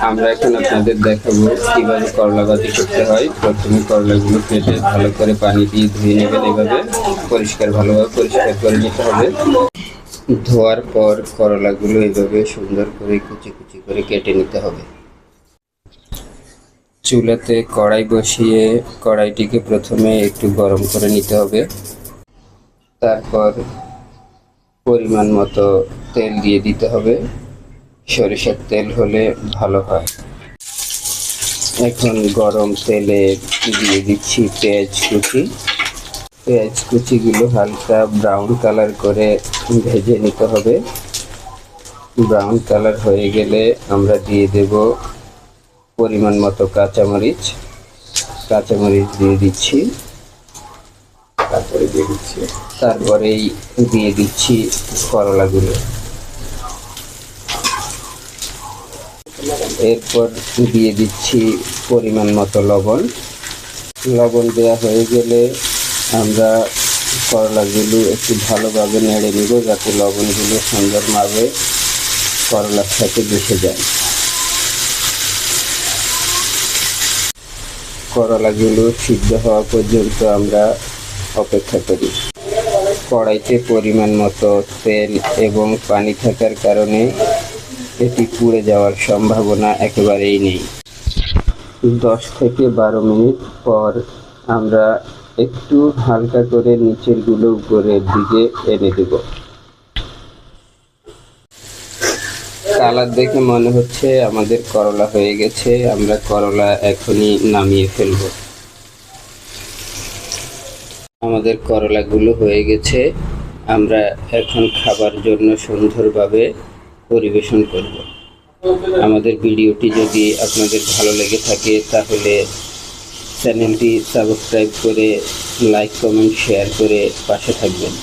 আমরা এখন আপনাদের দেখাবো কিভাবে করলা ভাজি করতে হয়। প্রথমে করলাগুলো কেটে ভালো করে পানি দিয়ে ধুয়ে নেবেন। এভাবে ভালোভাবে পরিষ্কার করে নিতে হবে। ধোয়ার পর করলাগুলো এভাবে সুন্দর করে কুচি কুচি করে কেটে নিতে হবে। চুলাতে কড়াই বসিয়ে কড়াইটিকে প্রথমে একটু গরম করে নিতে হবে। তারপর পরিমাণ মতো তেল দিয়ে দিতে হবে। সরিষার তেল হলে ভালো হয়। এখন গরম তেলে দিয়ে দিচ্ছি পেঁয়াজ কুচি। পেঁয়াজ কুচিগুলো হালকা ব্রাউন কালার করে ভেজে নিতে হবে। ব্রাউন কালার হয়ে গেলে আমরা দিয়ে দেব পরিমাণ মতো কাঁচামরিচ দিয়ে দিচ্ছি। তারপরেই দিয়ে দিচ্ছি করলাগুলো। এরপর দিয়ে দিচ্ছি পরিমাণ মতো লবণ দেওয়া হয়ে গেলে আমরা করলাগুলো একটু ভালোভাবে নেড়ে নিব, যাতে লবণগুলো সুন্দরভাবে করলার সাথে মিশে যায়। করলাগুলো সিদ্ধ হওয়া পর্যন্ত আমরা অপেক্ষা করি। কড়াইতে পরিমাণ মতো তেল এবং পানি থাকার কারণে এটি পুড়ে যাওয়ার সম্ভাবনা একেবারেই নেই। 10 থেকে 12 মিনিট পর আমরা একটু হালকা করে নিচের গুলো উপরের দিকে এনে দেব। কালার দেখে মনে হচ্ছে আমাদের করলা হয়ে গেছে। আমরা করলা এখনই নামিয়ে ফেলব। আমাদের করলাগুলো হয়ে গেছে। আমরা এখন খাবার জন্য সুন্দরভাবে পরিবেশন করব। আমাদের ভিডিওটি যদি আপনাদের ভালো লেগে থাকে তাহলে চ্যানেলটি সাবস্ক্রাইব করে লাইক কমেন্ট শেয়ার করে পাশে থাকবেন।